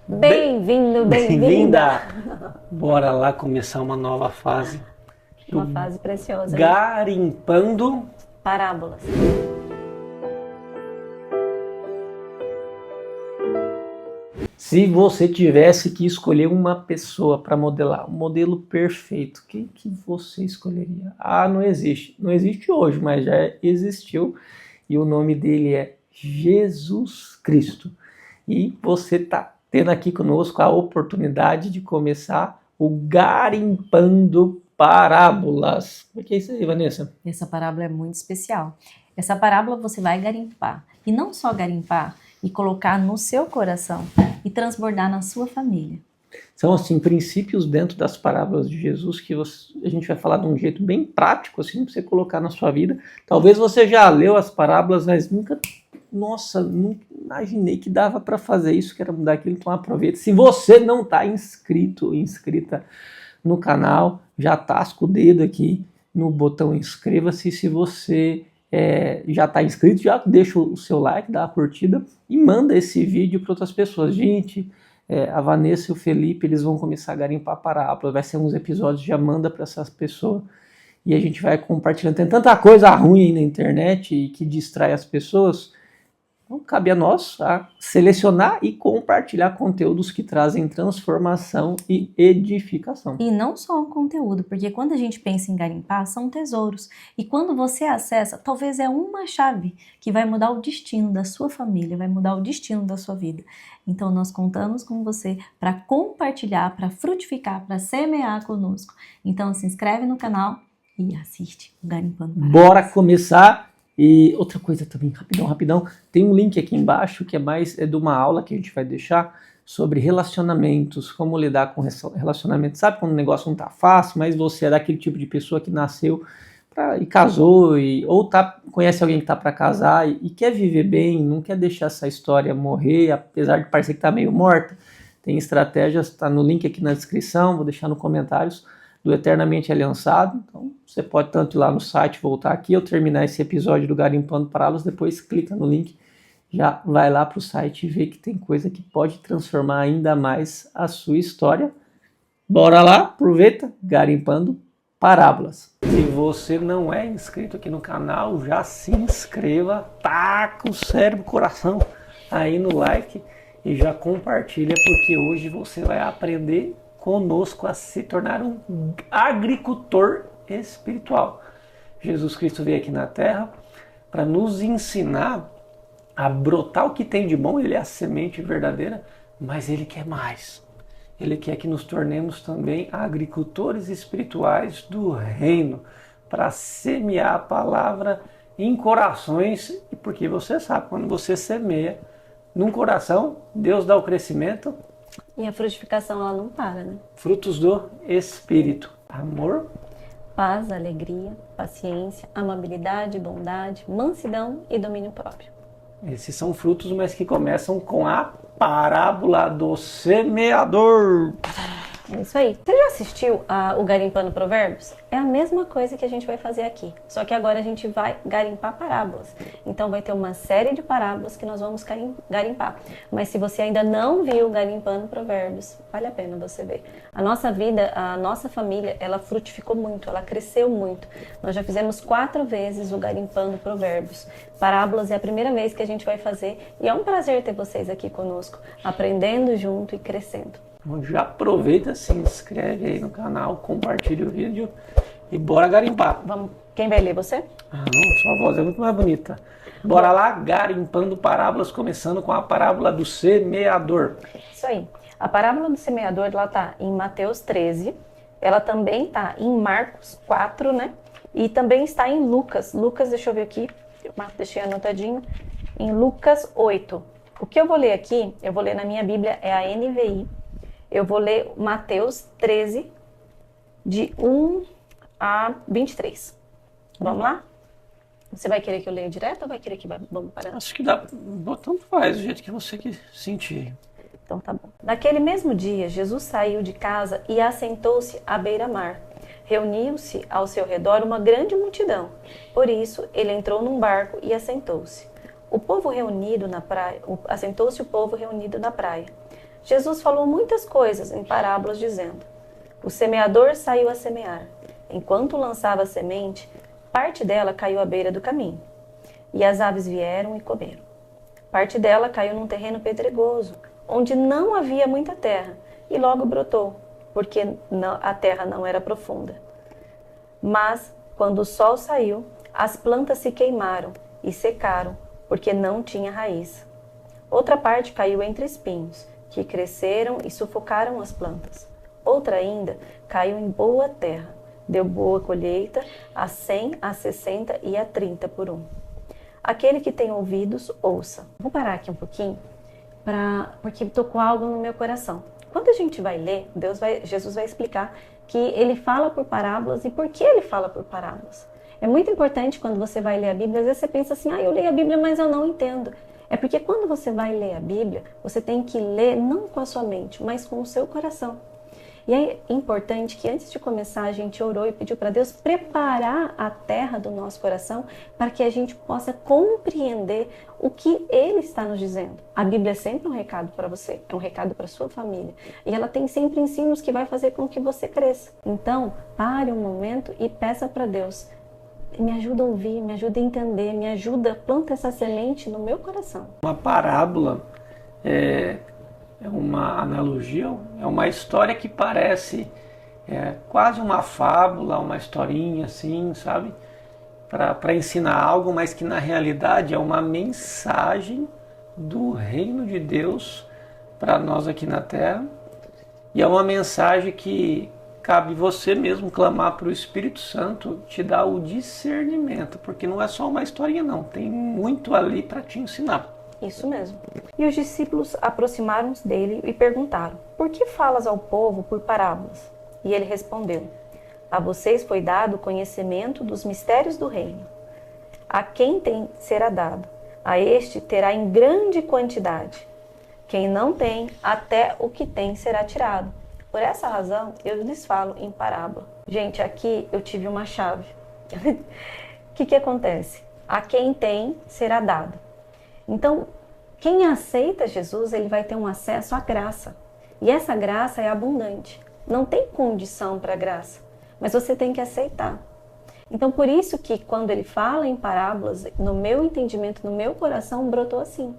Bem-vindo, bem-vinda! Bora lá começar uma nova fase. Uma fase preciosa. Garimpando parábolas. Se você tivesse que escolher uma pessoa para modelar, um modelo perfeito, quem que você escolheria? Ah, não existe. Não existe hoje, mas já existiu. E o nome dele é Jesus Cristo. E você está tendo aqui conosco a oportunidade de começar o Garimpando Parábolas. O que é isso aí, Vanessa? Essa parábola é muito especial. Essa parábola você vai garimpar. E não só garimpar, e colocar no seu coração e transbordar na sua família. São, assim, princípios dentro das parábolas de Jesus que a gente vai falar de um jeito bem prático, assim, para você colocar na sua vida. Talvez você já leu as parábolas, mas nunca imaginei que dava para fazer isso, que era mudar aquilo, então aproveita. Se você não está inscrito, inscrita no canal, já tasca o dedo aqui no botão inscreva-se. Se você já está inscrito, já deixa o seu like, dá a curtida e manda esse vídeo para outras pessoas. Gente, a Vanessa e o Felipe, eles vão começar a garimpar parábolas, vai ser uns episódios, já manda para essas pessoas e a gente vai compartilhando. Tem tanta coisa ruim aí na internet e que distrai as pessoas. Então, cabe a nós a selecionar e compartilhar conteúdos que trazem transformação e edificação. E não só o conteúdo, porque quando a gente pensa em garimpar, são tesouros. E quando você acessa, talvez é uma chave que vai mudar o destino da sua família, vai mudar o destino da sua vida. Então, nós contamos com você para compartilhar, para frutificar, para semear conosco. Então, se inscreve no canal e assiste o Garimpando Parábolas. Bora começar! E outra coisa também, rapidão, tem um link aqui embaixo que é de uma aula que a gente vai deixar sobre relacionamentos, como lidar com relacionamentos. Sabe quando o negócio não tá fácil, mas você é daquele tipo de pessoa que nasceu e casou, ou conhece alguém que tá para casar e quer viver bem, não quer deixar essa história morrer, apesar de parecer que tá meio morta. Tem estratégias, tá no link aqui na descrição, vou deixar nos comentários, do Eternamente Aliançado. Então você pode tanto ir lá no site, voltar aqui, ou terminar esse episódio do Garimpando Parábolas, depois clica no link, já vai lá para o site e vê que tem coisa que pode transformar ainda mais a sua história. Bora lá, aproveita, Garimpando Parábolas. Se você não é inscrito aqui no canal, já se inscreva, taca o cérebro, coração aí no like e já compartilha, porque hoje você vai aprender conosco a se tornar um agricultor espiritual. Jesus Cristo veio aqui na Terra para nos ensinar a brotar o que tem de bom. Ele é a semente verdadeira, mas Ele quer mais. Ele quer que nos tornemos também agricultores espirituais do reino, para semear a palavra em corações, porque você sabe, quando você semeia num coração, Deus dá o crescimento. E a frutificação, ela não para, né? Frutos do Espírito: amor, paz, alegria, paciência, amabilidade, bondade, mansidão e domínio próprio. Esses são frutos, mas que começam com a parábola do semeador. É isso aí. Você já assistiu o Garimpando Provérbios? É a mesma coisa que a gente vai fazer aqui, só que agora a gente vai garimpar parábolas. Então vai ter uma série de parábolas que nós vamos garimpar. Mas se você ainda não viu Garimpando Provérbios, vale a pena você ver. A nossa vida, a nossa família, ela frutificou muito, ela cresceu muito. Nós já fizemos 4 vezes o Garimpando Provérbios. Parábolas é a primeira vez que a gente vai fazer e é um prazer ter vocês aqui conosco, aprendendo junto e crescendo. Já aproveita, se inscreve aí no canal, compartilha o vídeo e bora garimpar. Vamos. Quem vai ler, você? Ah, não, sua voz é muito mais bonita. Bora lá, Garimpando Parábolas, começando com a parábola do semeador. Isso aí. A parábola do semeador, ela tá em Mateus 13, ela também tá em Marcos 4, né? E também está em Lucas. Lucas, deixa eu ver aqui, eu deixei anotadinho, em Lucas 8. O que eu vou ler aqui, eu vou ler na minha Bíblia, é a NVI. Eu vou ler Mateus 13, de 1 a 23. Vamos lá? Você vai querer que eu leia direto ou vai querer que vamos parar? Acho que dá, tanto faz, do jeito que você que sentir. Então tá bom. Naquele mesmo dia, Jesus saiu de casa e assentou-se à beira-mar. Reuniu-se ao seu redor uma grande multidão. Por isso, ele entrou num barco e assentou-se. Assentou-se o povo reunido na praia. Jesus falou muitas coisas em parábolas dizendo: o semeador saiu a semear. Enquanto lançava a semente, parte dela caiu à beira do caminho, e as aves vieram e comeram. Parte dela caiu num terreno pedregoso, onde não havia muita terra, e logo brotou, porque a terra não era profunda. Mas, quando o sol saiu, as plantas se queimaram e secaram, porque não tinha raiz. Outra parte caiu entre espinhos, que cresceram e sufocaram as plantas. Outra ainda caiu em boa terra, deu boa colheita, a 100, a 60 e a 30 por um. Aquele que tem ouvidos, ouça. Vou parar aqui um pouquinho, porque tocou algo no meu coração. Quando a gente vai ler, Jesus vai explicar que ele fala por parábolas e por que ele fala por parábolas. É muito importante quando você vai ler a Bíblia, às vezes você pensa assim, eu leio a Bíblia, mas eu não entendo. É porque quando você vai ler a Bíblia, você tem que ler não com a sua mente, mas com o seu coração. E é importante que antes de começar a gente orou e pediu para Deus preparar a terra do nosso coração para que a gente possa compreender o que Ele está nos dizendo. A Bíblia é sempre um recado para você, é um recado para sua família. E ela tem sempre ensinos que vai fazer com que você cresça. Então, pare um momento e peça para Deus: me ajuda a ouvir, me ajuda a entender, me ajuda, planta essa semente no meu coração. Uma parábola é uma analogia, é uma história que parece quase uma fábula, uma historinha assim, sabe? Para ensinar algo, mas que na realidade é uma mensagem do reino de Deus para nós aqui na Terra. E é uma mensagem que cabe você mesmo clamar para o Espírito Santo te dar o discernimento, porque não é só uma historinha não, tem muito ali para te ensinar. Isso mesmo. E os discípulos aproximaram-se dele e perguntaram: por que falas ao povo por parábolas? E ele respondeu: a vocês foi dado o conhecimento dos mistérios do reino. A quem tem será dado, a este terá em grande quantidade. Quem não tem, até o que tem será tirado. Por essa razão, eu lhes falo em parábola. Gente, aqui eu tive uma chave. O que acontece? A quem tem será dado. Então, quem aceita Jesus, ele vai ter um acesso à graça. E essa graça é abundante. Não tem condição para a graça, mas você tem que aceitar. Então, por isso que quando ele fala em parábolas, no meu entendimento, no meu coração, brotou assim.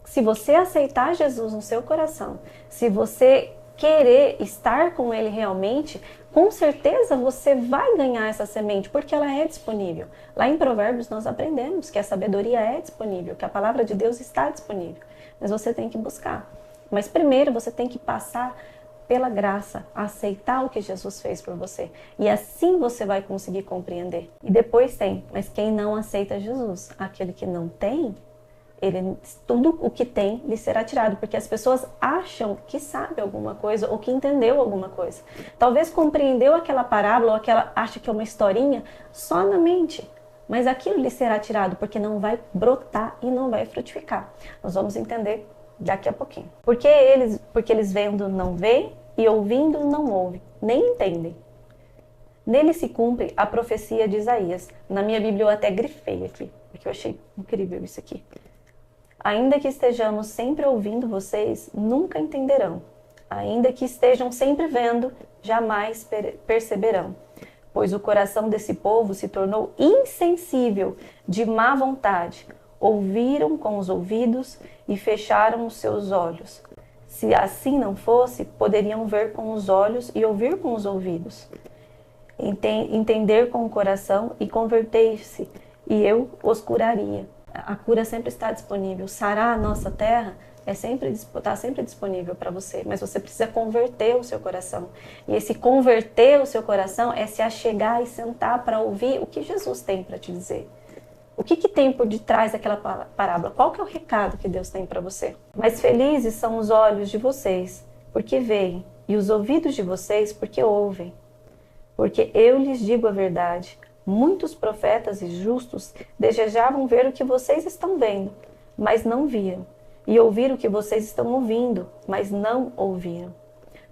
Se você aceitar Jesus no seu coração, se você querer estar com ele realmente, com certeza você vai ganhar essa semente, porque ela é disponível. Lá em Provérbios nós aprendemos que a sabedoria é disponível, que a palavra de Deus está disponível, mas você tem que buscar. Mas primeiro você tem que passar pela graça, aceitar o que Jesus fez por você. E assim você vai conseguir compreender. E depois tem, mas quem não aceita Jesus, aquele que não tem, tudo o que tem lhe será tirado, porque as pessoas acham que sabe alguma coisa ou que entendeu alguma coisa. Talvez compreendeu aquela parábola ou aquela acha que é uma historinha só na mente, mas aquilo lhe será tirado porque não vai brotar e não vai frutificar. Nós vamos entender daqui a pouquinho. Porque eles vendo não veem e ouvindo não ouvem, nem entendem. Nele se cumpre a profecia de Isaías. Na minha Bíblia eu até grifei aqui, porque eu achei incrível isso aqui. Ainda que estejamos sempre ouvindo vocês, nunca entenderão. Ainda que estejam sempre vendo, jamais perceberão. Pois o coração desse povo se tornou insensível, de má vontade. Ouviram com os ouvidos e fecharam os seus olhos. Se assim não fosse, poderiam ver com os olhos e ouvir com os ouvidos. Entender com o coração e converter-se, e eu os curaria. A cura sempre está disponível. Sarar a nossa terra está sempre disponível para você, mas você precisa converter o seu coração. E esse converter o seu coração é se achegar e sentar para ouvir o que Jesus tem para te dizer. O que tem por detrás daquela parábola? Qual que é o recado que Deus tem para você? Mas felizes são os olhos de vocês, porque veem, e os ouvidos de vocês, porque ouvem. Porque eu lhes digo a verdade, muitos profetas e justos desejavam ver o que vocês estão vendo, mas não viram, e ouvir o que vocês estão ouvindo, mas não ouviram.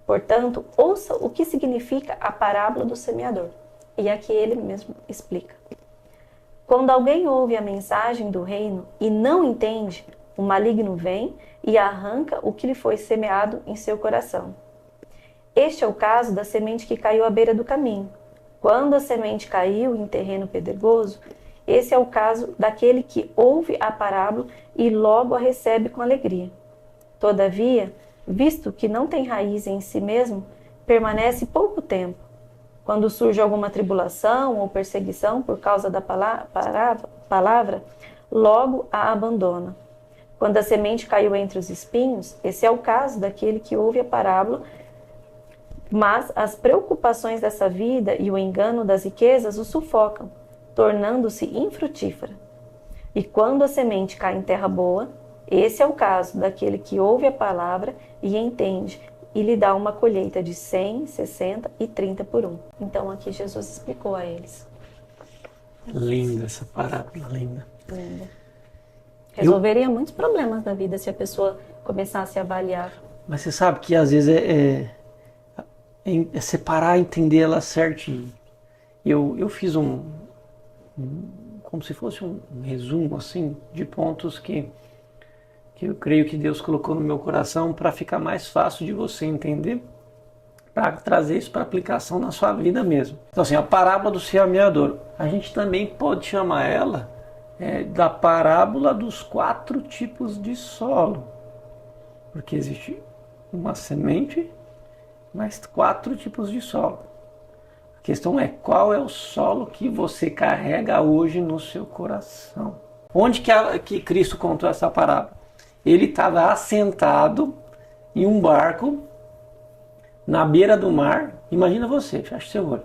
Portanto, ouça o que significa a parábola do semeador. E aqui ele mesmo explica. Quando alguém ouve a mensagem do reino e não entende, o maligno vem e arranca o que lhe foi semeado em seu coração. Este é o caso da semente que caiu à beira do caminho. Quando a semente caiu em terreno pedregoso, esse é o caso daquele que ouve a parábola e logo a recebe com alegria. Todavia, visto que não tem raiz em si mesmo, permanece pouco tempo. Quando surge alguma tribulação ou perseguição por causa da palavra, logo a abandona. Quando a semente caiu entre os espinhos, esse é o caso daquele que ouve a parábola, mas as preocupações dessa vida e o engano das riquezas o sufocam, tornando-se infrutífera. E quando a semente cai em terra boa, esse é o caso daquele que ouve a palavra e entende, e lhe dá uma colheita de 100, 60 e 30 por um. Então aqui Jesus explicou a eles. Linda essa parábola, linda. Linda. Resolveria muitos problemas da vida se a pessoa começasse a avaliar. Mas você sabe que às vezes é separar, entender ela certinho. Eu fiz como se fosse um resumo assim de pontos que eu creio que Deus colocou no meu coração para ficar mais fácil de você entender, para trazer isso para aplicação na sua vida mesmo. Então assim, a parábola do semeador, a gente também pode chamar ela da parábola dos 4 tipos de solo, porque existe uma semente, mais 4 tipos de solo. A questão é qual é o solo que você carrega hoje no seu coração. Onde que Cristo contou essa parábola? Ele estava assentado em um barco na beira do mar. Imagina você, fecha seu olho.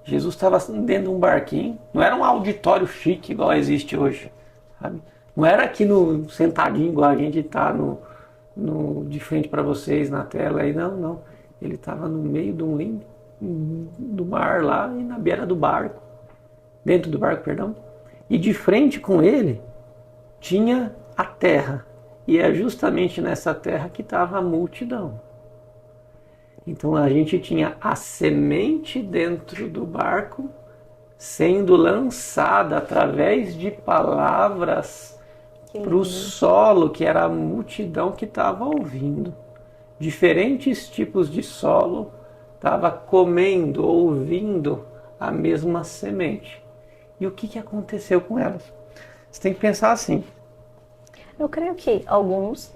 Jesus estava dentro de um barquinho. Não era um auditório chique igual existe hoje, sabe? Não era aqui sentadinho igual a gente está de frente para vocês na tela aí, não. Ele estava no meio do mar lá e na beira do barco, dentro do barco, perdão. E de frente com ele tinha a terra. E é justamente nessa terra que estava a multidão. Então a gente tinha a semente dentro do barco sendo lançada através de palavras para o solo, que era a multidão que estava ouvindo. Diferentes tipos de solo estava comendo, ouvindo a mesma semente. E o que aconteceu com elas? Você tem que pensar assim. Eu creio que alguns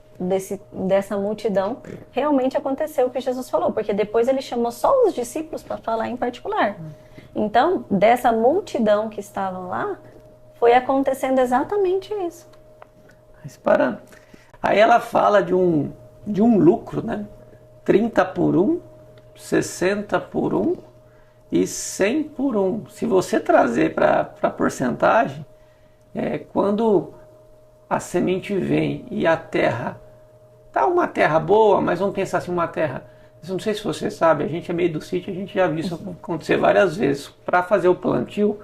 dessa multidão realmente aconteceu o que Jesus falou, porque depois ele chamou só os discípulos para falar em particular. Então, dessa multidão que estavam lá, foi acontecendo exatamente isso. Mas parando. Aí ela fala de um lucro, né? 30 por 1, 60 por 1 e 100 por 1. Se você trazer para a porcentagem, quando a semente vem e a terra tá uma terra boa, mas vamos pensar assim, uma terra, eu não sei se você sabe, a gente é meio do sítio, a gente já viu isso acontecer várias vezes. Para fazer o plantio,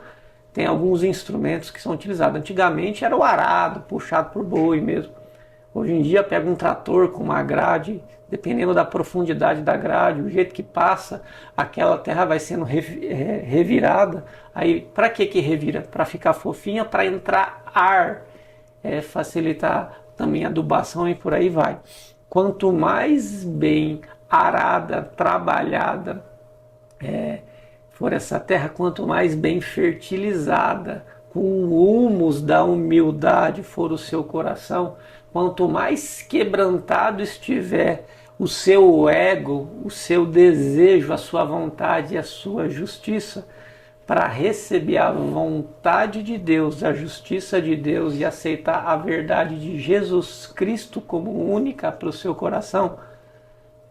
tem alguns instrumentos que são utilizados. Antigamente era o arado, puxado por boi mesmo. Hoje em dia pega um trator com uma grade, dependendo da profundidade da grade, o jeito que passa, aquela terra vai sendo revirada. Aí, para que revira? Para ficar fofinha, para entrar ar, facilitar também a adubação e por aí vai. Quanto mais bem arada, trabalhada for essa terra, quanto mais bem fertilizada, com o humus da humildade for o seu coração, quanto mais quebrantado estiver o seu ego, o seu desejo, a sua vontade e a sua justiça, para receber a vontade de Deus, a justiça de Deus e aceitar a verdade de Jesus Cristo como única para o seu coração,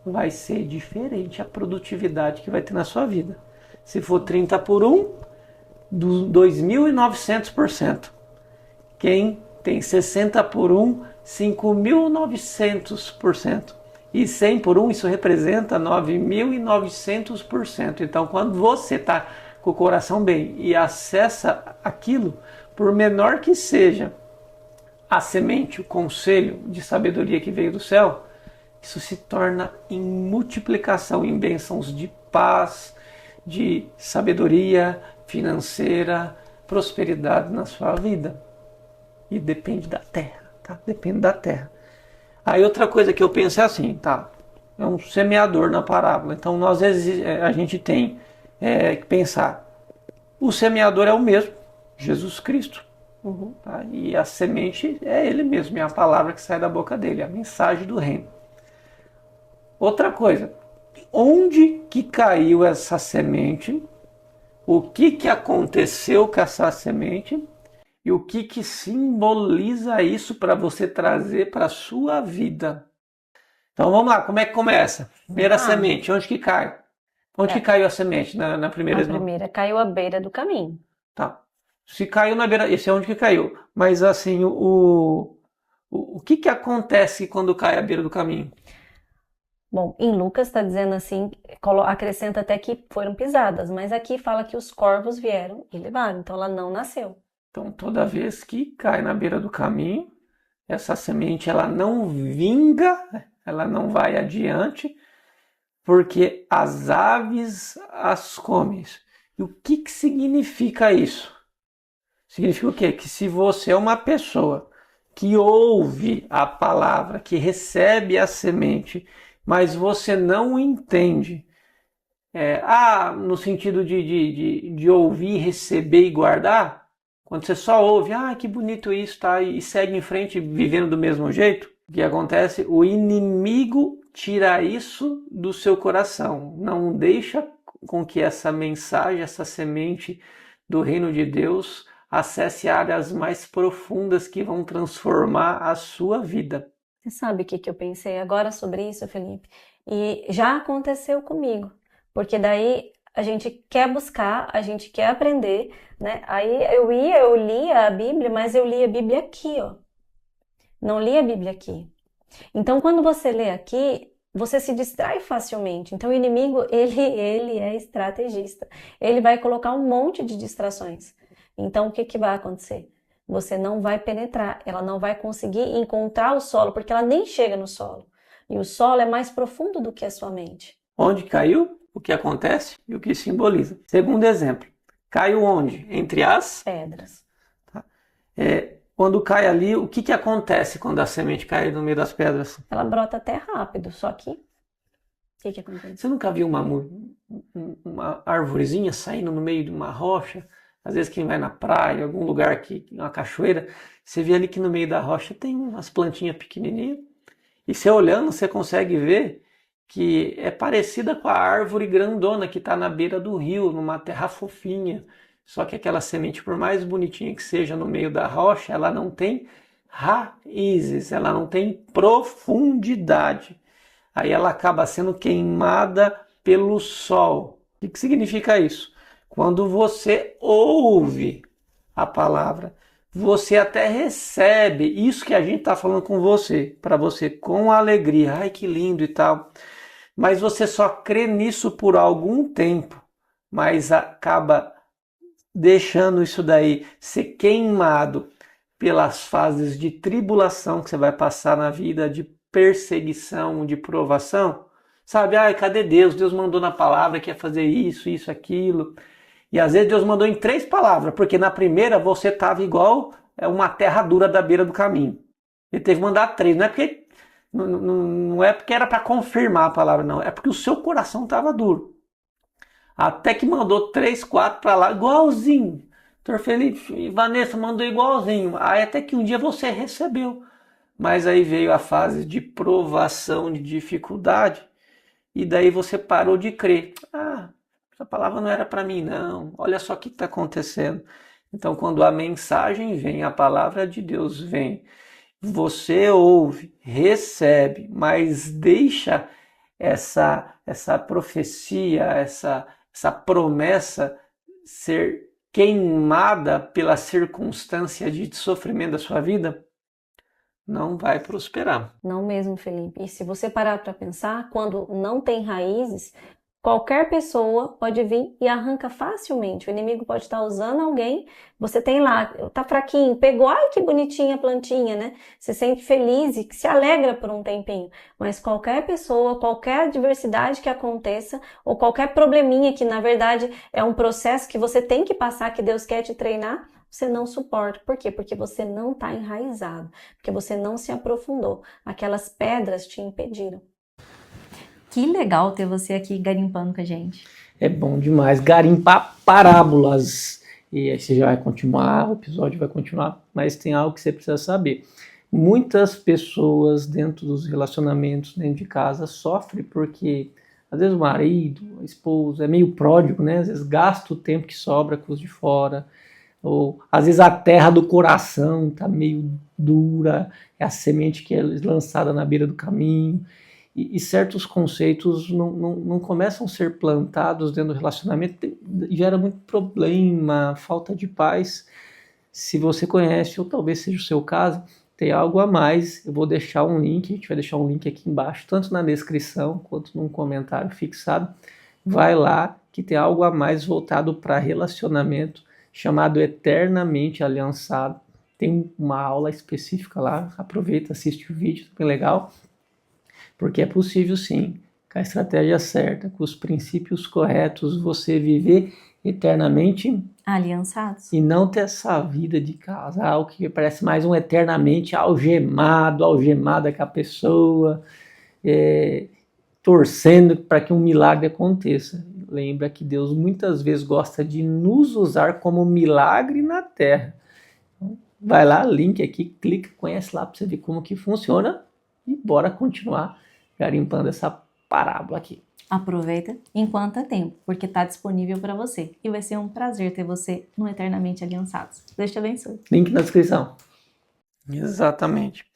vai ser diferente a produtividade que vai ter na sua vida. Se for 30 por 1, 2.900%. Quem tem 60 por 1, 5.900%. E 100 por 1, isso representa 9.900%. Então, quando você está com o coração bem e acessa aquilo, por menor que seja a semente, o conselho de sabedoria que veio do céu, isso se torna em multiplicação, em bênçãos de paz, de sabedoria financeira, prosperidade na sua vida. E depende da terra tá? Depende da terra. Aí outra coisa que eu penso é assim, tá? É um semeador na parábola. Então, às vezes, a gente tem que pensar, o semeador é o mesmo, Jesus Cristo. Tá? E a semente é ele mesmo, é a palavra que sai da boca dele, a mensagem do reino. Outra coisa, onde que caiu essa semente? O que aconteceu com essa semente? E o que simboliza isso para você trazer para a sua vida? Então vamos lá, como é que começa? Primeira semente, onde que cai? Onde que caiu a semente na primeira? A primeira caiu à beira do caminho. Tá. Se caiu na beira, esse é onde que caiu. Mas assim, o que acontece quando cai à beira do caminho? Bom, em Lucas está dizendo assim, acrescenta até que foram pisadas, mas aqui fala que os corvos vieram e levaram, então ela não nasceu. Então toda vez que cai na beira do caminho, essa semente ela não vinga, ela não vai adiante, porque as aves as comem. E o que significa isso? Significa o quê? Que se você é uma pessoa que ouve a palavra, que recebe a semente, mas você não entende, no sentido de ouvir, receber e guardar, quando você só ouve, que bonito isso, tá? E segue em frente vivendo do mesmo jeito, o que acontece? O inimigo tira isso do seu coração, não deixa com que essa mensagem, essa semente do reino de Deus acesse áreas mais profundas que vão transformar a sua vida. Você sabe o que eu pensei agora sobre isso, Felipe? E já aconteceu comigo, porque daí a gente quer buscar, a gente quer aprender, né? Aí eu lia a Bíblia, mas eu lia a Bíblia aqui, ó. Não lia a Bíblia aqui. Então, quando você lê aqui, você se distrai facilmente. Então, o inimigo, ele é estrategista. Ele vai colocar um monte de distrações. Então, o que vai acontecer? Você não vai penetrar, ela não vai conseguir encontrar o solo, porque ela nem chega no solo. E o solo é mais profundo do que a sua mente. Onde caiu, o que acontece e o que simboliza. Segundo exemplo, caiu onde? Entre as pedras. Tá? Quando cai ali, o que acontece quando a semente cai no meio das pedras? Ela brota até rápido, só que o que acontece? Você nunca viu uma arvorezinha saindo no meio de uma rocha? Às vezes quem vai na praia, em algum lugar aqui, uma cachoeira, você vê ali que no meio da rocha tem umas plantinhas pequenininhas. E você olhando, você consegue ver que é parecida com a árvore grandona que está na beira do rio, numa terra fofinha. Só que aquela semente, por mais bonitinha que seja no meio da rocha, ela não tem raízes, ela não tem profundidade. Aí ela acaba sendo queimada pelo sol. O que significa isso? Quando você ouve a palavra, você até recebe isso que a gente está falando com você, para você com alegria, ai que lindo e tal, mas você só crê nisso por algum tempo, mas acaba deixando isso daí ser queimado pelas fases de tribulação que você vai passar na vida, de perseguição, de provação, sabe? Ai, cadê Deus? Deus mandou na palavra que ia fazer isso, isso, aquilo. E às vezes Deus mandou em 3 palavras, porque na primeira você estava igual uma terra dura da beira do caminho. Ele teve que mandar 3, não é porque era para confirmar a palavra, não, é porque o seu coração estava duro. Até que mandou 3, 4 para lá, igualzinho. Doutor Felipe e Vanessa mandou igualzinho. Aí até que um dia você recebeu. Mas aí veio a fase de provação, de dificuldade, e daí você parou de crer. Essa palavra não era para mim, não. Olha só o que está acontecendo. Então, quando a mensagem vem, a palavra de Deus vem, você ouve, recebe, mas deixa essa profecia, essa promessa ser queimada pela circunstância de sofrimento da sua vida, não vai prosperar. Não mesmo, Felipe. E se você parar para pensar, quando não tem raízes, qualquer pessoa pode vir e arranca facilmente. O inimigo pode estar usando alguém, você tem lá, tá fraquinho, pegou, ai que bonitinha a plantinha, né? Se sente feliz e se alegra por um tempinho. Mas qualquer pessoa, qualquer adversidade que aconteça, ou qualquer probleminha que na verdade é um processo que você tem que passar, que Deus quer te treinar, você não suporta. Por quê? Porque você não está enraizado, porque você não se aprofundou. Aquelas pedras te impediram. Que legal ter você aqui garimpando com a gente. É bom demais garimpar parábolas. E aí você já vai continuar, o episódio vai continuar, mas tem algo que você precisa saber. Muitas pessoas dentro dos relacionamentos, dentro de casa, sofrem porque às vezes o marido, a esposa é meio pródigo, né? Às vezes gasta o tempo que sobra com os de fora, ou às vezes a terra do coração está meio dura, é a semente que é lançada na beira do caminho, e certos conceitos não começam a ser plantados dentro do relacionamento, gera muito problema, falta de paz. Se você conhece, ou talvez seja o seu caso, tem algo a mais, eu vou deixar um link, a gente vai deixar um link aqui embaixo, tanto na descrição quanto num comentário fixado. Vai lá, que tem algo a mais voltado para relacionamento, chamado Eternamente Aliançado. Tem uma aula específica lá, aproveita, assiste o vídeo, bem legal, porque é possível sim, com a estratégia certa, com os princípios corretos, você viver eternamente Aliançados. e não ter essa vida de casal que parece mais um eternamente algemada com a pessoa, torcendo para que um milagre aconteça. Lembra que Deus muitas vezes gosta de nos usar como milagre na terra. Então, vai lá, link aqui, clica, conhece lá para você ver como que funciona e bora continuar garimpando essa parábola aqui. Aproveita enquanto é tempo, porque está disponível para você. E vai ser um prazer ter você no Eternamente Aliançados. Deus te abençoe. Link na descrição. Exatamente.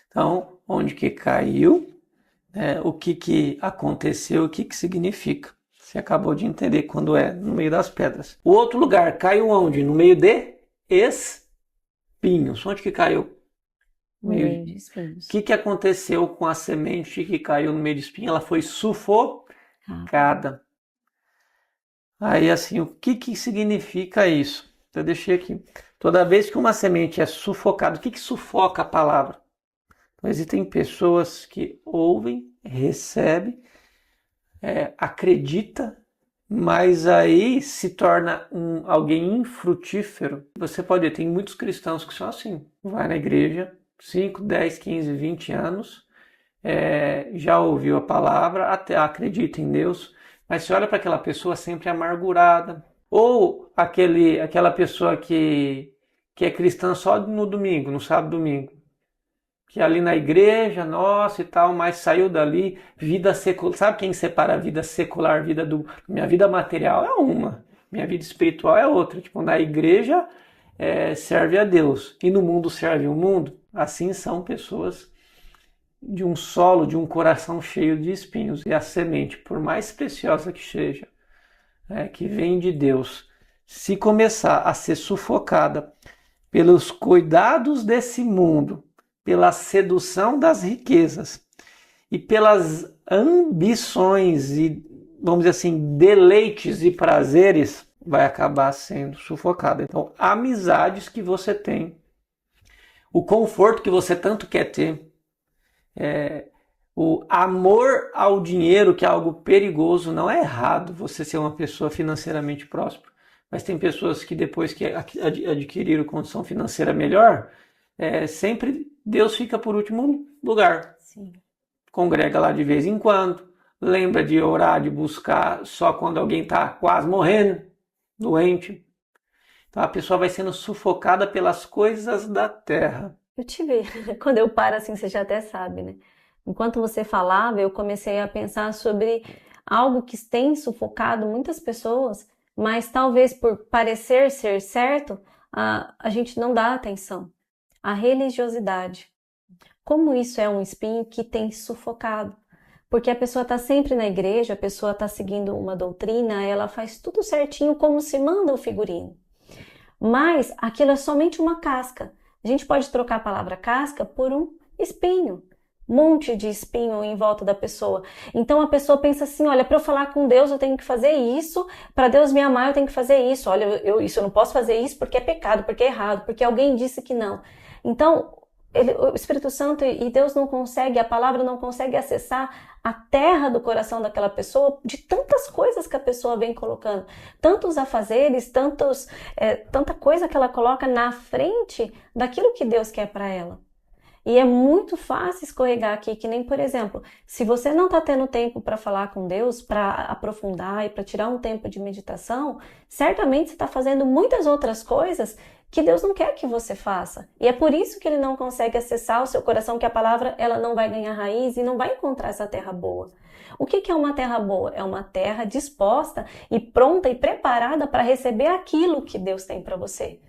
Então, onde que caiu, o que aconteceu, o que significa. Você acabou de entender quando é no meio das pedras. O outro lugar caiu onde? No meio de espinhos. Onde que caiu? No meio de espinhos. O que aconteceu com a semente que caiu no meio de espinho? Ela foi sufocada. Aí assim, o que significa isso? Eu deixei aqui. Toda vez que uma semente é sufocada, o que sufoca a palavra? Então, existem pessoas que ouvem, recebem, acredita, mas aí se torna alguém infrutífero. Você pode ver, tem muitos cristãos que são assim. Vai na igreja, 5, 10, 15, 20 anos, já ouviu a palavra, até acredita em Deus, mas você olha para aquela pessoa sempre amargurada. Ou aquela pessoa que é cristã só no domingo, no sábado e domingo. Que ali na igreja, nossa e tal, mas saiu dali, vida secular. Sabe quem separa a vida secular, minha vida material é uma, minha vida espiritual é outra. Tipo, na igreja serve a Deus e no mundo serve o mundo. Assim são pessoas de um solo, de um coração cheio de espinhos. E a semente, por mais preciosa que seja, que vem de Deus, se começar a ser sufocada pelos cuidados desse mundo, pela sedução das riquezas e pelas ambições e, vamos dizer assim, deleites e prazeres, vai acabar sendo sufocada. Então, amizades que você tem, o conforto que você tanto quer ter, o amor ao dinheiro, que é algo perigoso. Não é errado você ser uma pessoa financeiramente próspera, mas tem pessoas que depois que adquiriram condição financeira melhor, sempre Deus fica por último lugar. Sim. Congrega lá de vez em quando, lembra de orar, de buscar só quando alguém está quase morrendo, doente. Então a pessoa vai sendo sufocada pelas coisas da terra. Eu tive, quando eu paro assim, você já até sabe, né? Enquanto você falava, eu comecei a pensar sobre algo que tem sufocado muitas pessoas, mas talvez por parecer ser certo, a gente não dá atenção. A religiosidade. Como isso é um espinho que tem sufocado? Porque a pessoa está sempre na igreja, a pessoa está seguindo uma doutrina, ela faz tudo certinho como se manda o figurino. Mas aquilo é somente uma casca. A gente pode trocar a palavra casca por um espinho. Monte de espinho em volta da pessoa. Então a pessoa pensa assim, olha, para eu falar com Deus eu tenho que fazer isso, para Deus me amar eu tenho que fazer isso. Olha, eu não posso fazer isso porque é pecado, porque é errado, porque alguém disse que não. Então o Espírito Santo e Deus não consegue, a palavra não consegue acessar a terra do coração daquela pessoa de tantas coisas que a pessoa vem colocando, tantos afazeres, tanta coisa que ela coloca na frente daquilo que Deus quer para ela. E é muito fácil escorregar aqui, que nem, por exemplo, se você não está tendo tempo para falar com Deus, para aprofundar e para tirar um tempo de meditação, certamente você está fazendo muitas outras coisas que Deus não quer que você faça. E é por isso que Ele não consegue acessar o seu coração, que a palavra ela não vai ganhar raiz e não vai encontrar essa terra boa. O que é uma terra boa? É uma terra disposta e pronta e preparada para receber aquilo que Deus tem para você.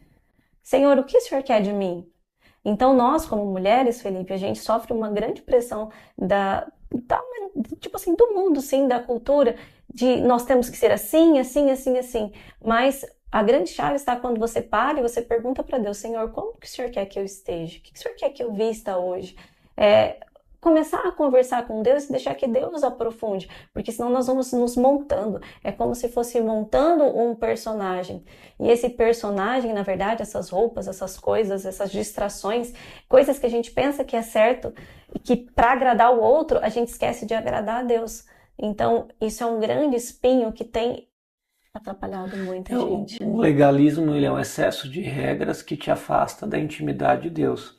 Senhor, o que o Senhor quer de mim? Então nós, como mulheres, Felipe, a gente sofre uma grande pressão tipo assim, do mundo, sim, da cultura, de nós temos que ser assim, assim, assim, assim. Mas a grande chave está quando você para e você pergunta para Deus, Senhor, como que o Senhor quer que eu esteja? O que o Senhor quer que eu vista hoje? Começar a conversar com Deus e deixar que Deus aprofunde, porque senão nós vamos nos montando. É como se fosse montando um personagem. E esse personagem, na verdade, essas roupas, essas coisas, essas distrações, coisas que a gente pensa que é certo e que para agradar o outro, a gente esquece de agradar a Deus. Então, isso é um grande espinho que tem atrapalhado muita gente. O legalismo, ele é um excesso de regras que te afasta da intimidade de Deus.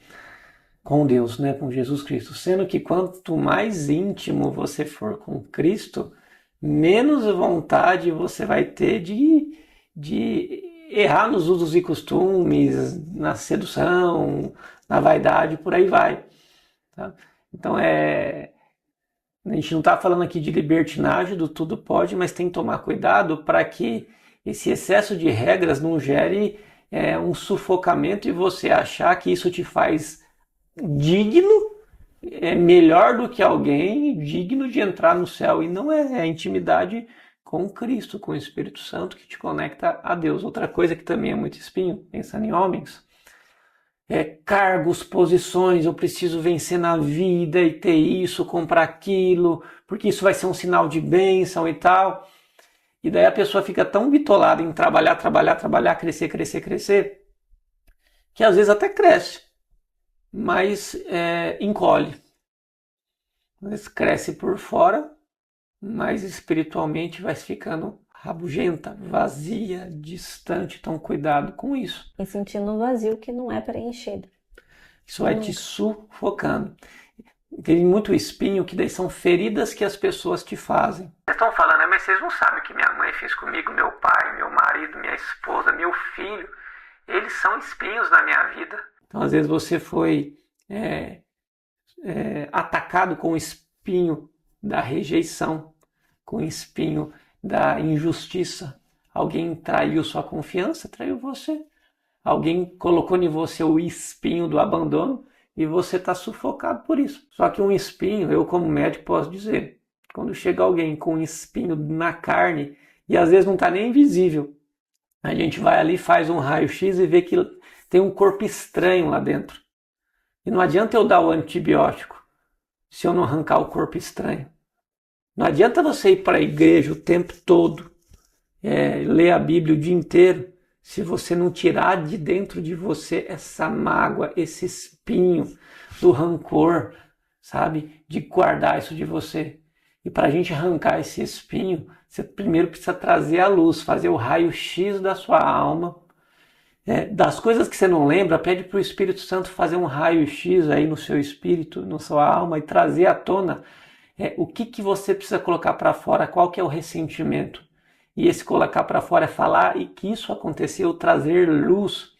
Com Deus, né, com Jesus Cristo, sendo que quanto mais íntimo você for com Cristo, menos vontade você vai ter de errar nos usos e costumes, na sedução, na vaidade, por aí vai. Tá? Então a gente não está falando aqui de libertinagem, do tudo pode, mas tem que tomar cuidado para que esse excesso de regras não gere um sufocamento e você achar que isso te faz digno, melhor do que alguém, digno de entrar no céu. E não é a intimidade com Cristo, com o Espírito Santo que te conecta a Deus. Outra coisa que também é muito espinho, pensando em homens, cargos, posições, eu preciso vencer na vida e ter isso, comprar aquilo, porque isso vai ser um sinal de bênção e tal. E daí a pessoa fica tão bitolada em trabalhar, crescer, que às vezes até cresce, mas encolhe. Às vezes cresce por fora, mas espiritualmente vai ficando rabugenta, vazia, distante. Então cuidado com isso. E sentindo um vazio que não é preenchido. Isso vai te sufocando. Tem muito espinho que daí são feridas que as pessoas te fazem. Vocês estão falando, mas vocês não sabem o que minha mãe fez comigo, meu pai, meu marido, minha esposa, meu filho. Eles são espinhos na minha vida. Então, às vezes você foi atacado com o espinho da rejeição, com o espinho da injustiça. Alguém traiu sua confiança, traiu você. Alguém colocou em você o espinho do abandono e você está sufocado por isso. Só que um espinho, eu como médico posso dizer, quando chega alguém com um espinho na carne e às vezes não está nem visível, a gente vai ali, faz um raio-x e vê que tem um corpo estranho lá dentro. E não adianta eu dar o antibiótico se eu não arrancar o corpo estranho. Não adianta você ir para a igreja o tempo todo, ler a Bíblia o dia inteiro, se você não tirar de dentro de você essa mágoa, esse espinho do rancor, sabe? De guardar isso de você. E para a gente arrancar esse espinho, você primeiro precisa trazer a luz, fazer o raio-x da sua alma. Das coisas que você não lembra, pede para o Espírito Santo fazer um raio-x aí no seu espírito, na sua alma e trazer à tona o que você precisa colocar para fora, qual que é o ressentimento. E esse colocar para fora é falar e que isso aconteceu, trazer luz.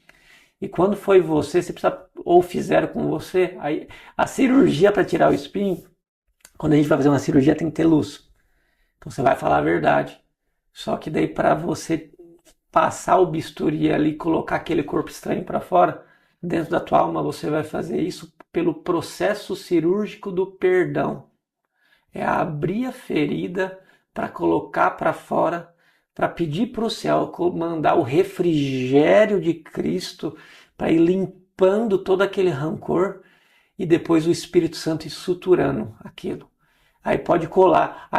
E quando foi você precisa, ou fizeram com você, aí, a cirurgia para tirar o espinho, quando a gente vai fazer uma cirurgia tem que ter luz. Então você vai falar a verdade. Só que daí para você passar o bisturi ali, colocar aquele corpo estranho para fora, dentro da tua alma você vai fazer isso pelo processo cirúrgico do perdão. É abrir a ferida para colocar para fora, para pedir para o céu mandar o refrigério de Cristo para ir limpando todo aquele rancor e depois o Espírito Santo ir suturando aquilo. Aí pode colar,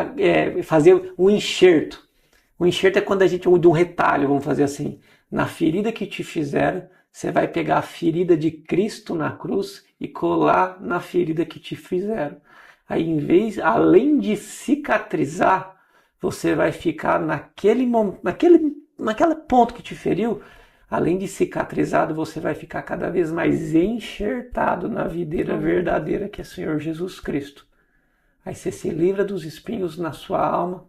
fazer um enxerto. O enxerto é quando a gente de um retalho, vamos fazer assim. Na ferida que te fizeram, você vai pegar a ferida de Cristo na cruz e colar na ferida que te fizeram. Aí, além de cicatrizar, você vai ficar naquele ponto que te feriu, além de cicatrizado, você vai ficar cada vez mais enxertado na videira verdadeira, que é o Senhor Jesus Cristo. Aí você se livra dos espinhos na sua alma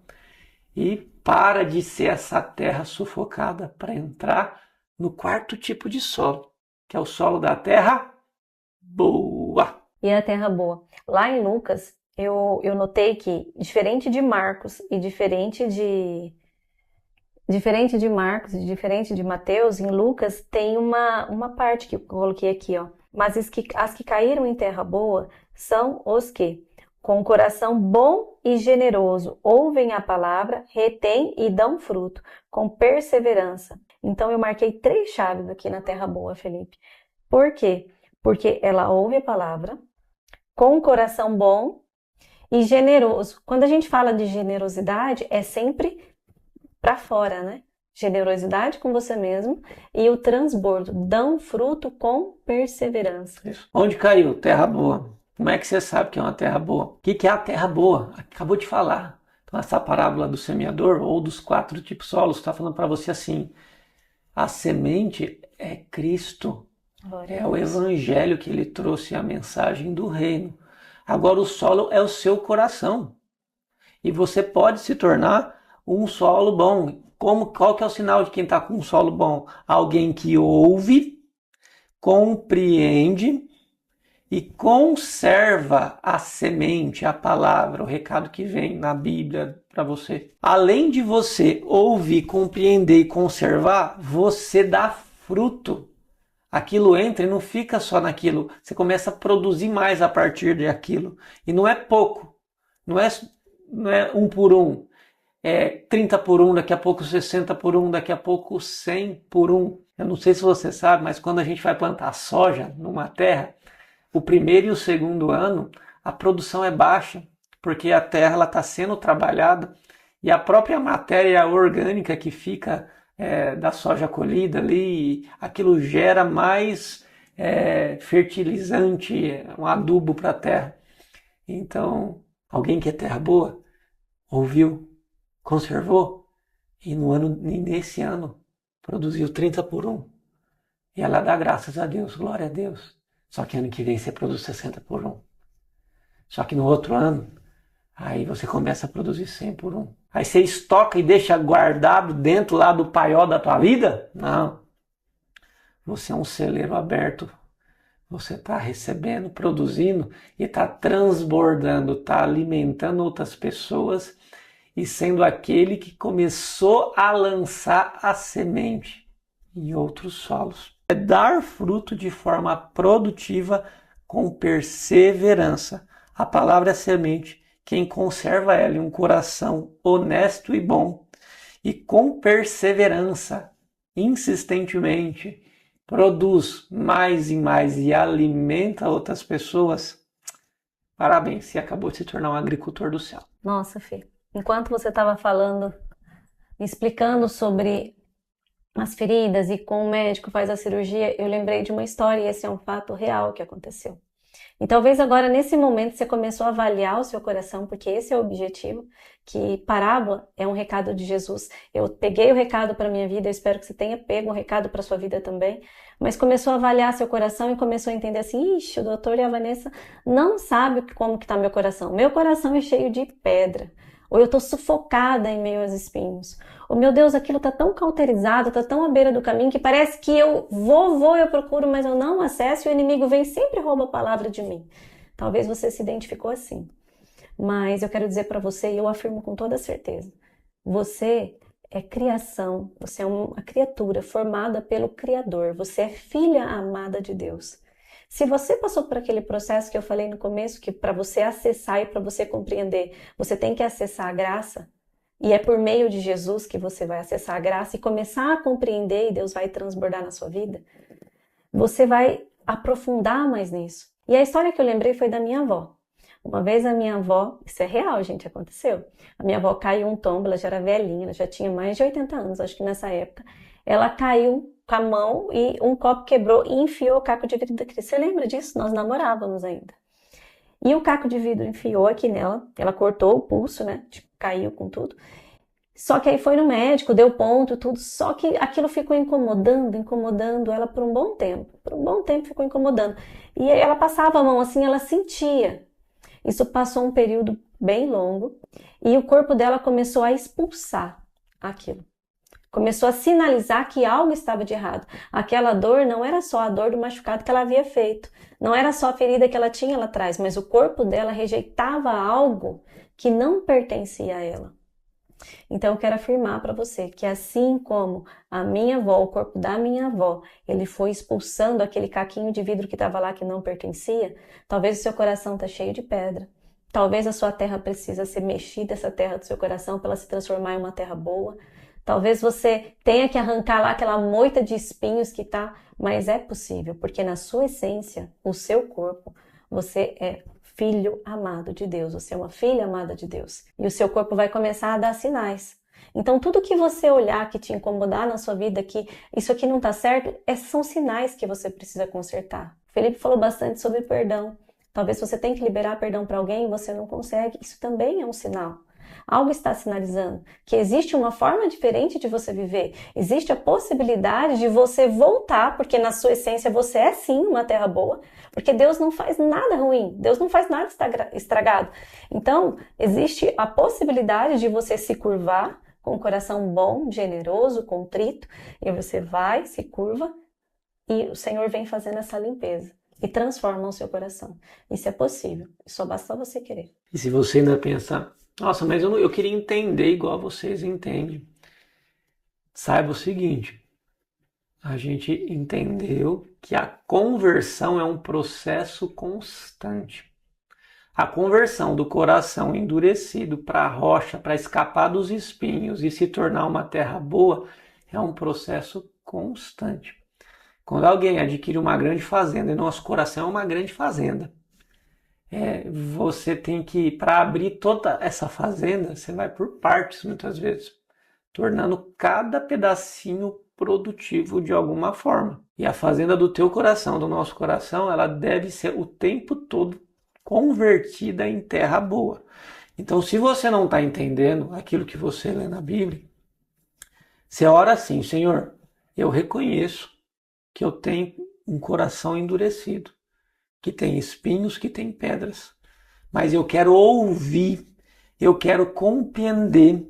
e para de ser essa terra sufocada para entrar no quarto tipo de solo, que é o solo da terra boa. E a terra boa. Lá em Lucas, eu notei que, diferente de Marcos e diferente de Marcos e diferente de Mateus, em Lucas tem uma parte que eu coloquei aqui, ó. Mas as que caíram em terra boa são os que, com o coração bom e generoso, ouvem a palavra, retêm e dão fruto, com perseverança. Então eu marquei 3 chaves aqui na terra boa, Felipe. Por quê? Porque ela ouve a palavra, com o coração bom e generoso. Quando a gente fala de generosidade, é sempre para fora, né? Generosidade com você mesmo e o transbordo. Dão fruto com perseverança. Isso. Onde caiu? Terra boa. Como é que você sabe que é uma terra boa? O que é a terra boa? Acabou de falar. Então, essa parábola do semeador ou dos 4 tipos de solos está falando para você assim: a semente é Cristo. É o evangelho que ele trouxe, a mensagem do reino. Agora o solo é o seu coração. E você pode se tornar um solo bom. Qual que é o sinal de quem está com um solo bom? Alguém que ouve, compreende e conserva a semente, a palavra, o recado que vem na Bíblia para você. Além de você ouvir, compreender e conservar, você dá fruto. Aquilo entra e não fica só naquilo. Você começa a produzir mais a partir daquilo. E não é pouco. Não é 1 por 1. É 30 por 1, daqui a pouco 60 por 1, daqui a pouco 100 por 1. Eu não sei se você sabe, mas quando a gente vai plantar soja numa terra, o primeiro e o segundo ano, a produção é baixa, porque a terra está sendo trabalhada e a própria matéria orgânica que fica da soja colhida ali, aquilo gera mais fertilizante, um adubo para a terra. Então, alguém que é terra boa, ouviu, conservou, e nesse ano produziu 30 por 1. E ela dá graças a Deus, glória a Deus. Só que ano que vem você produz 60 por 1. Só que no outro ano, aí você começa a produzir 100 por 1. Aí você estoca e deixa guardado dentro lá do paiol da tua vida? Não. Você é um celeiro aberto. Você está recebendo, produzindo e está transbordando, está alimentando outras pessoas e sendo aquele que começou a lançar a semente em outros solos. É dar fruto de forma produtiva com perseverança. A palavra é semente. Quem conserva ela em um coração honesto e bom e com perseverança, insistentemente, produz mais e mais e alimenta outras pessoas, parabéns, você acabou de se tornar um agricultor do céu. Nossa, Fê, enquanto você estava falando, explicando sobre as feridas e como o médico faz a cirurgia, eu lembrei de uma história e esse é um fato real que aconteceu. E talvez agora, nesse momento, você começou a avaliar o seu coração, porque esse é o objetivo, que parábola é um recado de Jesus. Eu peguei o recado para a minha vida, eu espero que você tenha pego o recado para a sua vida também, mas começou a avaliar seu coração e começou a entender assim, ixi, o doutor e a Vanessa não sabem como que está meu coração. Meu coração é cheio de pedra. Ou eu estou sufocada em meio aos espinhos. Ou, meu Deus, aquilo está tão cauterizado, está tão à beira do caminho, que parece que eu eu procuro, mas eu não acesso e o inimigo vem e sempre rouba a palavra de mim. Talvez você se identificou assim. Mas eu quero dizer para você, e eu afirmo com toda certeza, você é criação, você é uma criatura formada pelo Criador, você é filha amada de Deus. Se você passou por aquele processo que eu falei no começo, que para você acessar e para você compreender, você tem que acessar a graça, e é por meio de Jesus que você vai acessar a graça e começar a compreender e Deus vai transbordar na sua vida, você vai aprofundar mais nisso. E a história que eu lembrei foi da minha avó. Uma vez a minha avó, isso é real, gente, aconteceu. A minha avó caiu um tombo, ela já era velhinha, ela já tinha mais de 80 anos, acho que nessa época. Ela caiu com a mão e um copo quebrou e enfiou o caco de vidro da Cris. Você lembra disso? Nós namorávamos ainda. E o caco de vidro enfiou aqui nela, ela cortou o pulso, né? Tipo, caiu com tudo. Só que aí foi no médico, deu ponto, tudo. Só que aquilo ficou incomodando ela por um bom tempo. Por um bom tempo ficou incomodando. E aí ela passava a mão assim, ela sentia. Isso passou um período bem longo e o corpo dela começou a expulsar aquilo. Começou a sinalizar que algo estava de errado. Aquela dor não era só a dor do machucado que ela havia feito. Não era só a ferida que ela tinha lá atrás, mas o corpo dela rejeitava algo que não pertencia a ela. Então eu quero afirmar para você que assim como a minha avó, o corpo da minha avó, ele foi expulsando aquele caquinho de vidro que estava lá que não pertencia, talvez o seu coração está cheio de pedra. Talvez a sua terra precisa ser mexida, essa terra do seu coração, para ela se transformar em uma terra boa. Talvez você tenha que arrancar lá aquela moita de espinhos que tá, mas é possível, porque na sua essência, o seu corpo, você é filho amado de Deus, você é uma filha amada de Deus. E o seu corpo vai começar a dar sinais. Então, tudo que você olhar que te incomodar na sua vida, que isso aqui não tá certo, são sinais que você precisa consertar. O Felipe falou bastante sobre perdão. Talvez você tenha que liberar perdão para alguém e você não consegue. Isso também é um sinal. Algo está sinalizando que existe uma forma diferente de você viver. Existe a possibilidade de você voltar, porque na sua essência você é sim uma terra boa, porque Deus não faz nada ruim, Deus não faz nada estragado. Então, existe a possibilidade de você se curvar com um coração bom, generoso, contrito, e você vai, se curva, e o Senhor vem fazendo essa limpeza e transforma o seu coração. Isso é possível, só basta você querer. E se você ainda pensar, nossa, mas eu queria entender igual vocês entendem. Saiba o seguinte, a gente entendeu que a conversão é um processo constante. A conversão do coração endurecido para a rocha, para escapar dos espinhos e se tornar uma terra boa, é um processo constante. Quando alguém adquire uma grande fazenda, e nosso coração é uma grande fazenda, você tem que, para abrir toda essa fazenda, você vai por partes muitas vezes, tornando cada pedacinho produtivo de alguma forma. E a fazenda do teu coração, do nosso coração, ela deve ser o tempo todo convertida em terra boa. Então, se você não está entendendo aquilo que você lê na Bíblia, você ora assim: Senhor, eu reconheço que eu tenho um coração endurecido, que tem espinhos, que tem pedras, mas eu quero ouvir, eu quero compreender,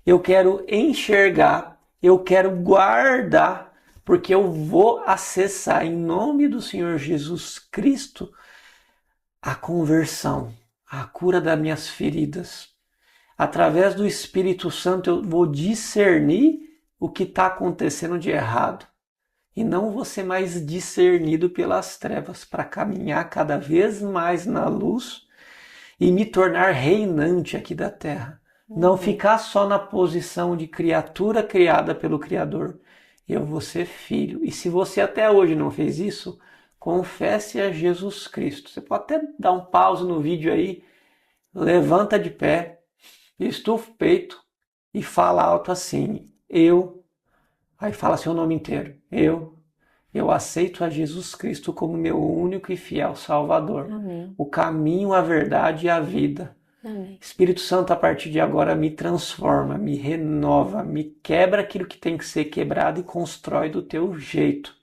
eu quero enxergar, eu quero guardar, porque eu vou acessar em nome do Senhor Jesus Cristo a conversão, a cura das minhas feridas. Através do Espírito Santo eu vou discernir o que está acontecendo de errado. E não vou ser mais discernido pelas trevas, para caminhar cada vez mais na luz e me tornar reinante aqui da terra. Não ficar só na posição de criatura criada pelo Criador. Eu vou ser filho. E se você até hoje não fez isso, confesse a Jesus Cristo. Você pode até dar um pause no vídeo aí, levanta de pé, estufa o peito e fala alto assim: aí fala seu nome inteiro. Eu aceito a Jesus Cristo como meu único e fiel Salvador. Amém. O caminho, a verdade e a vida. Amém. Espírito Santo, a partir de agora, me transforma, me renova, me quebra aquilo que tem que ser quebrado e constrói do teu jeito.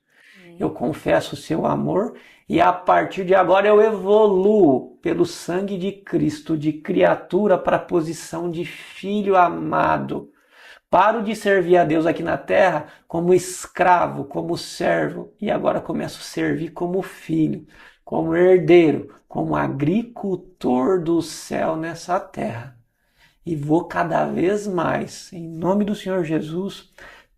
Amém. Eu confesso o seu amor e a partir de agora eu evoluo pelo sangue de Cristo, de criatura para a posição de filho amado. Paro de servir a Deus aqui na terra como escravo, como servo, e agora começo a servir como filho, como herdeiro, como agricultor do céu nessa terra. E vou cada vez mais, em nome do Senhor Jesus,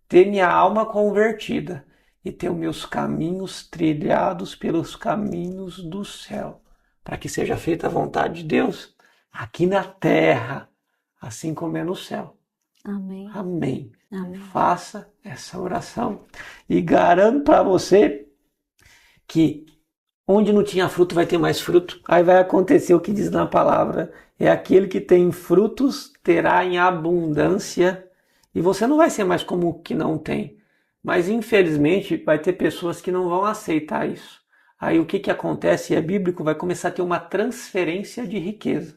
ter minha alma convertida e ter os meus caminhos trilhados pelos caminhos do céu, para que seja feita a vontade de Deus aqui na terra, assim como é no céu. Amém. Amém. Amém. Faça essa oração e garanto para você que onde não tinha fruto vai ter mais fruto. Aí vai acontecer o que diz na palavra: é aquele que tem frutos terá em abundância, e você não vai ser mais como o que não tem. Mas infelizmente vai ter pessoas que não vão aceitar isso. Aí o que acontece? É bíblico, vai começar a ter uma transferência de riqueza.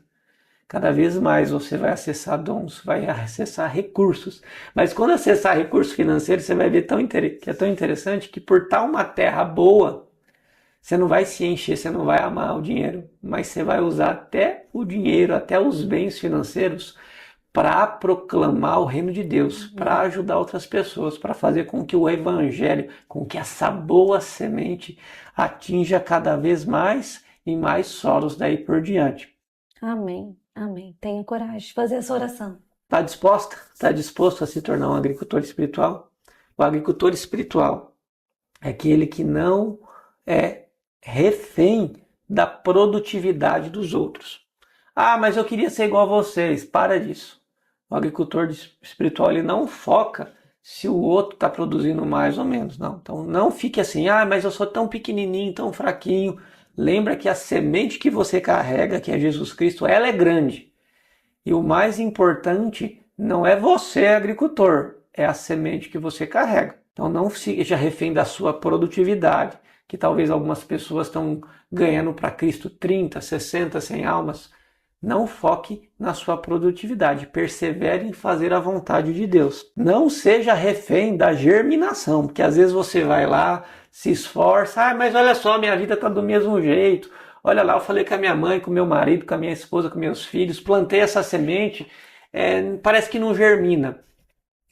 Cada vez mais você vai acessar dons, vai acessar recursos. Mas quando acessar recursos financeiros, você vai ver que é tão interessante que por estar uma terra boa, você não vai se encher, você não vai amar o dinheiro, mas você vai usar até o dinheiro, até os bens financeiros para proclamar o reino de Deus, para ajudar outras pessoas, para fazer com que o evangelho, com que essa boa semente atinja cada vez mais e mais solos daí por diante. Amém, amém. Tenha coragem de fazer essa oração. Está disposta? Está disposto a se tornar um agricultor espiritual? O agricultor espiritual é aquele que não é refém da produtividade dos outros. Ah, mas eu queria ser igual a vocês. Para disso. O agricultor espiritual ele não foca se o outro está produzindo mais ou menos. Não. Então não fique assim, mas eu sou tão pequenininho, tão fraquinho. Lembra que a semente que você carrega, que é Jesus Cristo, ela é grande. E o mais importante não é você, agricultor, é a semente que você carrega. Então não seja refém da sua produtividade, que talvez algumas pessoas estão ganhando para Cristo 30, 60, 100 almas. Não foque na sua produtividade, persevere em fazer a vontade de Deus. Não seja refém da germinação, porque às vezes você vai lá, se esforça, mas olha só, minha vida está do mesmo jeito. Olha lá, eu falei com a minha mãe, com o meu marido, com a minha esposa, com meus filhos, plantei essa semente, parece que não germina.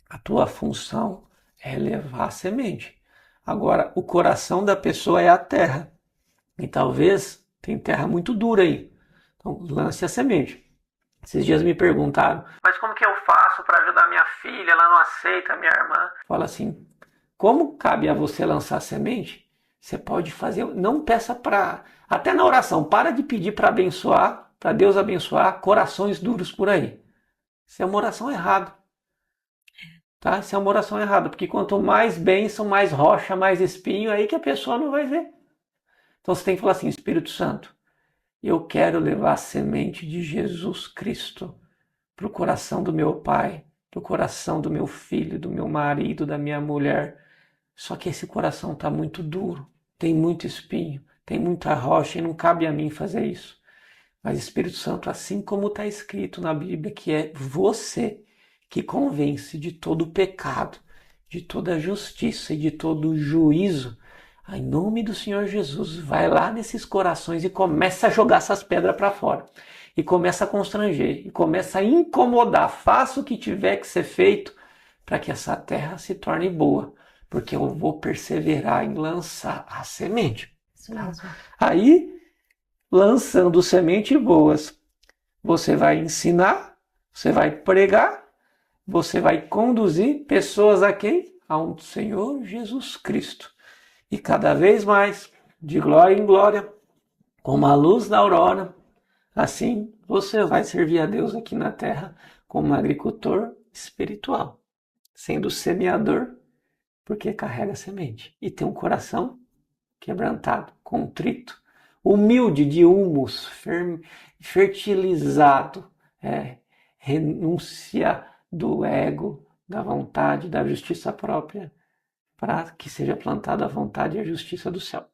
A tua função é levar a semente. Agora, o coração da pessoa é a terra. E talvez tem terra muito dura aí. Então, lance a semente. Esses dias me perguntaram, mas como que eu faço para ajudar minha filha? Ela não aceita, minha irmã. Fala assim, como cabe a você lançar a semente, você pode fazer, não peça para, até na oração, para de pedir para abençoar, para Deus abençoar corações duros por aí. Isso é uma oração errada. Tá? Isso é uma oração errada, porque quanto mais bênção, mais rocha, mais espinho, aí que a pessoa não vai ver. Então você tem que falar assim, Espírito Santo, eu quero levar a semente de Jesus Cristo para o coração do meu pai, para o coração do meu filho, do meu marido, da minha mulher. Só que esse coração está muito duro, tem muito espinho, tem muita rocha e não cabe a mim fazer isso. Mas Espírito Santo, assim como está escrito na Bíblia, que é você que convence de todo o pecado, de toda a justiça e de todo o juízo, em nome do Senhor Jesus, vai lá nesses corações e começa a jogar essas pedras para fora. E começa a constranger, e começa a incomodar. Faça o que tiver que ser feito para que essa terra se torne boa. Porque eu vou perseverar em lançar a semente. Isso mesmo. Aí, lançando sementes boas, você vai ensinar, você vai pregar, você vai conduzir pessoas a quem? Ao Senhor Jesus Cristo. E cada vez mais, de glória em glória, como a luz da aurora, assim você vai servir a Deus aqui na terra como um agricultor espiritual, sendo semeador, porque carrega semente e tem um coração quebrantado, contrito, humilde de humus, fertilizado, renúncia do ego, da vontade, da justiça própria, para que seja plantada a vontade e a justiça do céu.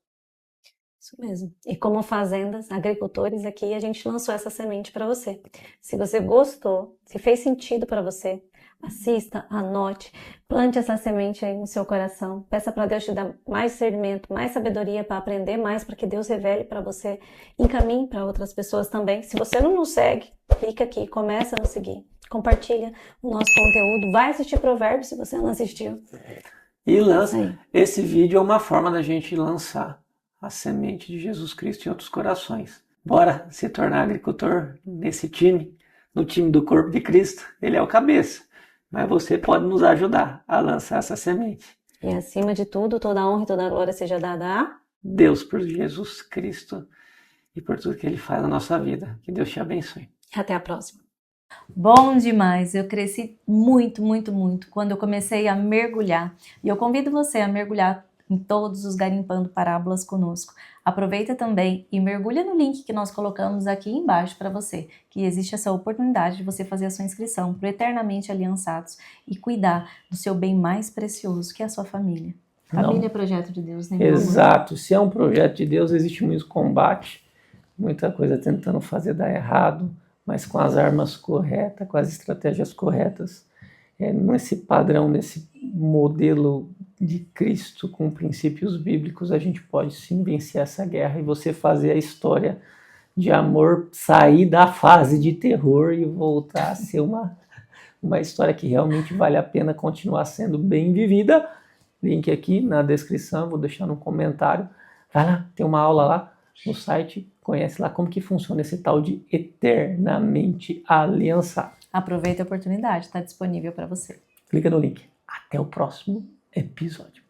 Isso mesmo. E como fazendas, agricultores aqui, a gente lançou essa semente para você. Se você gostou, se fez sentido para você, assista, anote, plante essa semente aí no seu coração. Peça para Deus te dar mais discernimento, mais sabedoria para aprender mais, para que Deus revele para você, encaminhe para outras pessoas também. Se você não nos segue, clica aqui, começa a nos seguir. Compartilha o nosso conteúdo, vai assistir Provérbios se você não assistiu. E lança. Esse vídeo é uma forma da gente lançar a semente de Jesus Cristo em outros corações. Bora se tornar agricultor nesse time, no time do corpo de Cristo. Ele é o cabeça, mas você pode nos ajudar a lançar essa semente. E acima de tudo, toda a honra e toda a glória seja dada a Deus, por Jesus Cristo e por tudo que Ele faz na nossa vida. Que Deus te abençoe. Até a próxima. Bom demais, eu cresci muito, muito, muito quando eu comecei a mergulhar. E eu convido você a mergulhar em todos os Garimpando Parábolas conosco. Aproveita também e mergulha no link que nós colocamos aqui embaixo para você, que existe essa oportunidade de você fazer a sua inscrição para o Eternamente Aliançados e cuidar do seu bem mais precioso, que é a sua família. Família é projeto de Deus, né? Exato. Se é um projeto de Deus, existe muito combate, muita coisa tentando fazer dar errado, mas com as armas corretas, com as estratégias corretas, nesse padrão, nesse modelo de Cristo com princípios bíblicos, a gente pode sim vencer essa guerra e você fazer a história de amor sair da fase de terror e voltar a ser uma história que realmente vale a pena continuar sendo bem vivida. Link aqui na descrição, vou deixar no comentário. Vai lá, tem uma aula lá no site, conhece lá como que funciona esse tal de eternamente aliançado. Aproveita a oportunidade, está disponível para você. Clica no link. Até o próximo episódio.